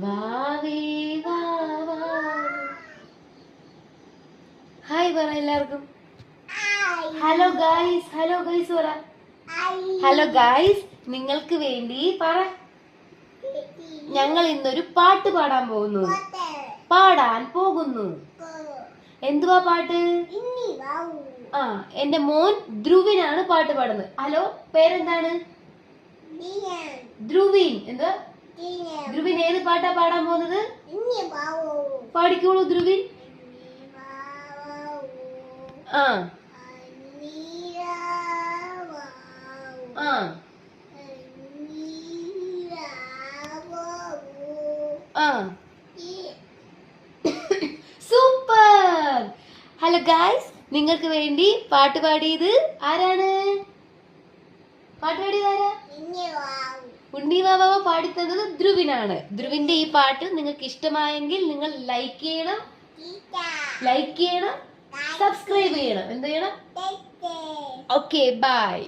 വാവേ വാവാ. ഹായ് പറ എല്ലാവർക്കും. ഹലോ ഗായ്സ്, ഹലോ ഗായ്സ് പറ. ഹലോ ഗായ്സ്, നിങ്ങൾക്ക് വേണ്ടി പറ. ഞങ്ങൾ ഇന്നൊരു പാട്ട് പാടാൻ പോകുന്നു. പാടാൻ പോകുന്നു. എന്തുവാ പാട്ട്? ആ, എന്റെ മോൻ ധ്രുവിനാണ് പാട്ട് പാടുന്നത്. ഹലോ, പേരെന്താണ്? ധ്രുവിൻ. എന്താ ധ്രുവിൻ? ഏത് പാട്ടാ പാടാൻ പോകുന്നത്? പാടിക്കോളൂ ധ്രുവിൻ. ആ ആ ആ സൂപ്പർ. ഹലോ ഗായ്സ്, നിങ്ങൾക്ക് വേണ്ടി പാട്ട് പാടിയത് ആരാണ്? പാട്ട് പാടിയത് ആരാ? ഉണ്ണി വാവ പാടിത്തന്നത് ധ്രുവിനാണ്. ധ്രുവിന്റെ ഈ പാട്ട് നിങ്ങൾക്ക് ഇഷ്ടമായെങ്കിൽ നിങ്ങൾ ലൈക്ക് ചെയ്യണം, സബ്സ്ക്രൈബ് ചെയ്യണം. എന്ത് ചെയ്യണം? Okay, by.